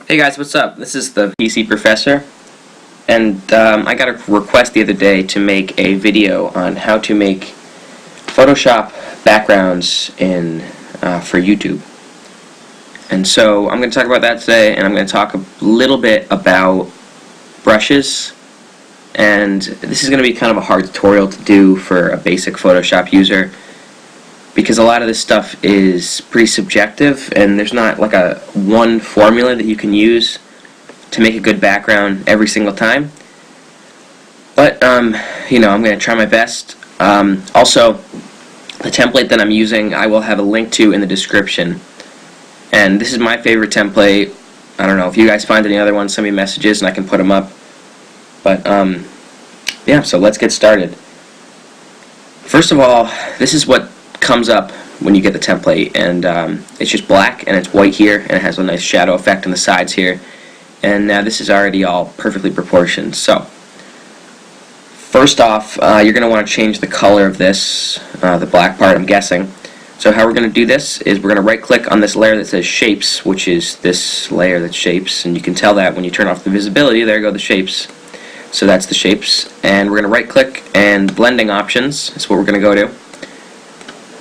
Hey guys, what's up? This is the PC Professor, and I got a request the other day to make a video on how to make Photoshop backgrounds for YouTube. And so I'm going to talk about that today, and I'm going to talk a little bit about brushes. And this is going to be kind of a hard tutorial to do for a basic Photoshop user, because a lot of this stuff is pretty subjective, and there's not like a one formula that you can use to make a good background every single time. But you know, I'm going to try my best. Also, the template that I'm using, I will have a link to in the description. And this is my favorite template. I don't know if you guys find any other ones, send me messages and I can put them up. But yeah, so let's get started. First of all, this is what comes up when you get the template, and it's just black and it's white here, and it has a nice shadow effect on the sides here, and now this is already all perfectly proportioned. So first off, you're going to want to change the color of this, the black part, I'm guessing. So how we're going to do this is we're going to right click on this layer that says shapes, which is this layer that's shapes, and you can tell that when you turn off the visibility. There go the shapes. So that's the shapes, and we're going to right click, and blending options is what we're going to go to,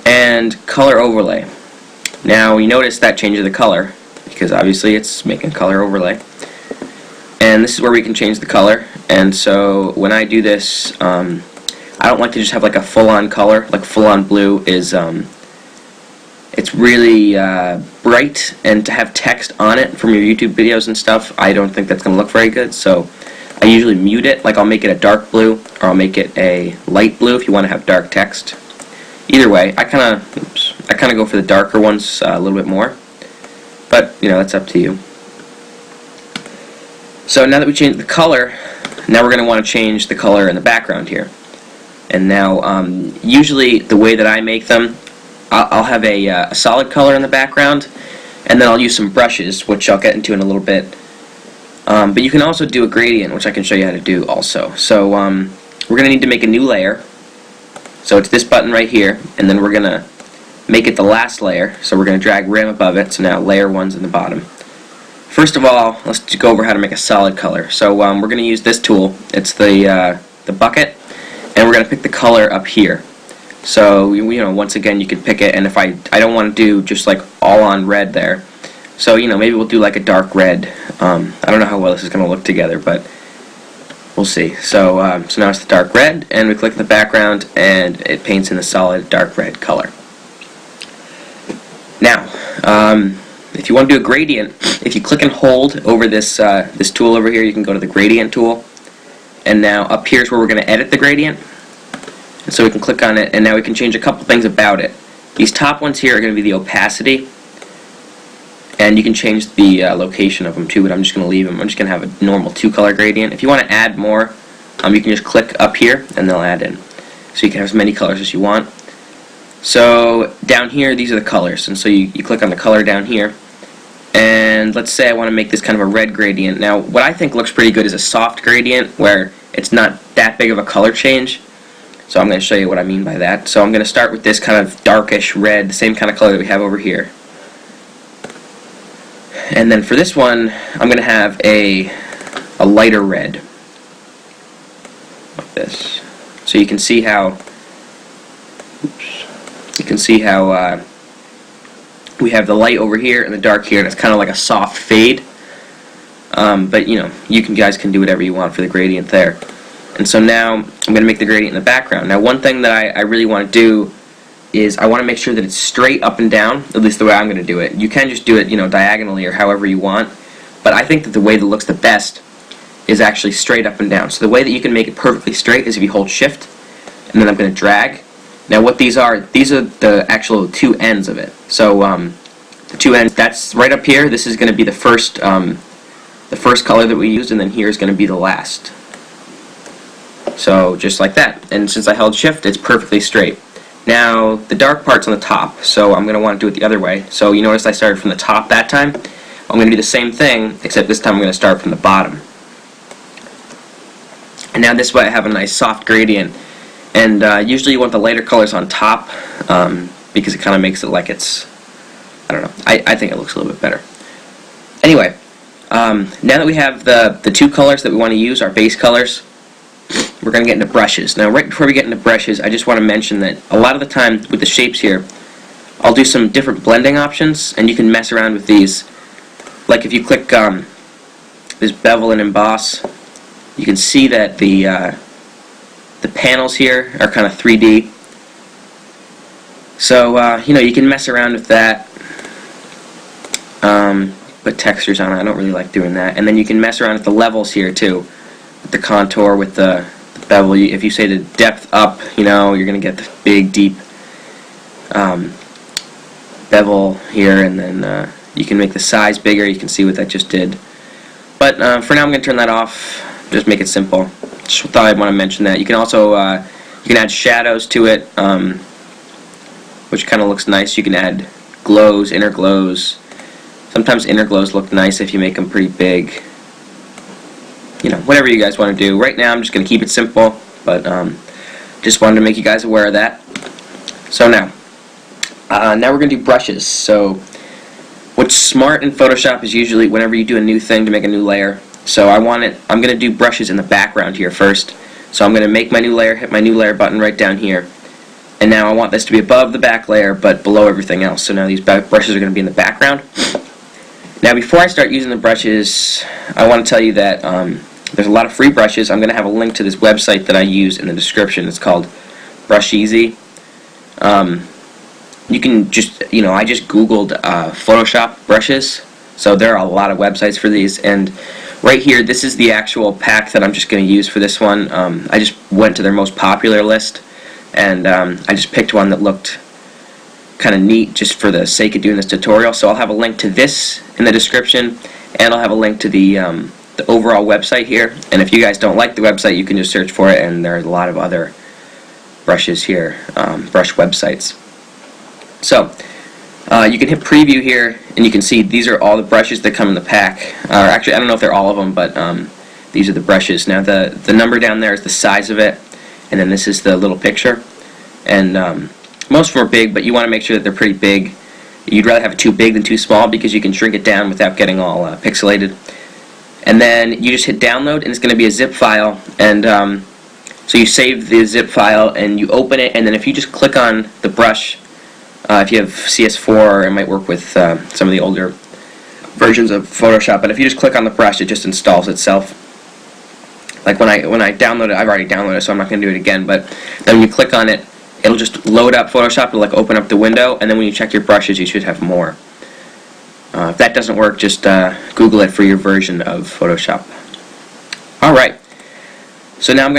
and color overlay. Now you notice that changes the color because obviously it's making color overlay, and this is where we can change the color. And so when I do this, I don't like to just have like a full-on color. Like full-on blue is it's really bright, and to have text on it from your YouTube videos and stuff, I don't think that's going to look very good. So I usually mute it. Like I'll make it a dark blue, or I'll make it a light blue if you want to have dark text. Either way, I kind of go for the darker ones a little bit more, but you know, that's up to you. So now that we changed the color, now we're going to want to change the color in the background here. And now, usually the way that I make them, I'll have a solid color in the background, and then I'll use some brushes, which I'll get into in a little bit. But you can also do a gradient, which I can show you how to do also. So we're going to need to make a new layer. So it's this button right here, and then we're going to make it the last layer. So we're going to drag rim above it, so now layer 1's in the bottom. First of all, let's go over how to make a solid color. So we're going to use this tool. It's the bucket, and we're going to pick the color up here. So you know, once again, you can pick it, and if I don't want to do just like all on red there, so you know, maybe we'll do like a dark red. I don't know how well this is going to look together, but we'll see. So so now it's the dark red, and we click the background, and it paints in the solid dark red color. Now, if you want to do a gradient, if you click and hold over this this tool over here, you can go to the gradient tool, and now up here is where we're going to edit the gradient. And so we can click on it, and now we can change a couple things about it. These top ones here are going to be the opacity, and you can change the location of them too, but I'm just going to leave them. I'm just going to have a normal 2-color gradient. If you want to add more, you can just click up here and they'll add in. So you can have as many colors as you want. So down here, these are the colors, and so you click on the color down here, and let's say I want to make this kind of a red gradient. Now what I think looks pretty good is a soft gradient where it's not that big of a color change. So I'm going to show you what I mean by that. So I'm going to start with this kind of darkish red, the same kind of color that we have over here. And then for this one, I'm going to have a lighter red, like this. So you can see how, we have the light over here and the dark here, and it's kind of like a soft fade. But you know, you guys can do whatever you want for the gradient there. And so now I'm going to make the gradient in the background. Now one thing that I really want to do is I want to make sure that it's straight up and down, at least the way I'm going to do it. You can just do it, you know, diagonally or however you want, but I think that the way that looks the best is actually straight up and down. So the way that you can make it perfectly straight is if you hold shift, and then I'm going to drag. Now what these are the actual two ends of it. So the two ends, that's right up here. This is going to be the first color that we used, and then here is going to be the last. So just like that. And since I held shift, it's perfectly straight. Now the dark part's on the top, so I'm going to want to do it the other way. So you notice I started from the top that time. I'm going to do the same thing, except this time I'm going to start from the bottom. And now this way I have a nice soft gradient. And usually you want the lighter colors on top, because it kind of makes it like it's, I don't know, I think it looks a little bit better. Anyway, Now that we have the two colors that we want to use, our base colors, we're going to get into brushes. Now, right before we get into brushes, I just want to mention that a lot of the time with the shapes here, I'll do some different blending options, and you can mess around with these. Like if you click this bevel and emboss, you can see that the panels here are kind of 3D. So you can mess around with that. Put textures on it. I don't really like doing that. And then you can mess around with the levels here too, with the contour, with the bevel. If you say the depth up, you're going to get the big, deep bevel here, and then you can make the size bigger. You can see what that just did. But for now, I'm going to turn that off. Just make it simple. Just thought I'd want to mention that. You can also you can add shadows to it, which kind of looks nice. You can add glows, inner glows. Sometimes inner glows look nice if you make them pretty big. Whatever you guys want to do. Right now, I'm just going to keep it simple, but just wanted to make you guys aware of that. So now we're going to do brushes. So what's smart in Photoshop is usually whenever you do a new thing to make a new layer. So I'm going to do brushes in the background here first. So I'm going to make my new layer, hit my new layer button right down here. And now I want this to be above the back layer, but below everything else. So now these brushes are going to be in the background. Now before I start using the brushes, I want to tell you that there's a lot of free brushes. I'm going to have a link to this website that I use in the description. It's called Brusheezy. You can just, I just Googled Photoshop brushes. So there are a lot of websites for these. And right here, this is the actual pack that I'm just going to use for this one. I just went to their most popular list, and I just picked one that looked kind of neat just for the sake of doing this tutorial. So I'll have a link to this in the description, and I'll have a link to the overall website here. And if you guys don't like the website, you can just search for it, and there are a lot of other brushes here, brush websites. So you can hit preview here, and you can see these are all the brushes that come in the pack. Actually, I don't know if they're all of them, but these are the brushes. Now the number down there is the size of it, and then this is the little picture. And most of them are big, but you want to make sure that they're pretty big. You'd rather have it too big than too small because you can shrink it down without getting all pixelated. And then you just hit download, and it's going to be a zip file. And so you save the zip file, and you open it, and then if you just click on the brush, if you have CS4, it might work with some of the older versions of Photoshop, but if you just click on the brush, it just installs itself. Like when I download it, I've already downloaded it, so I'm not going to do it again, but then when you click on it, it'll just load up Photoshop, it'll open up the window, and then when you check your brushes, you should have more. If that doesn't work, just Google it for your version of Photoshop. Alright, so now I'm going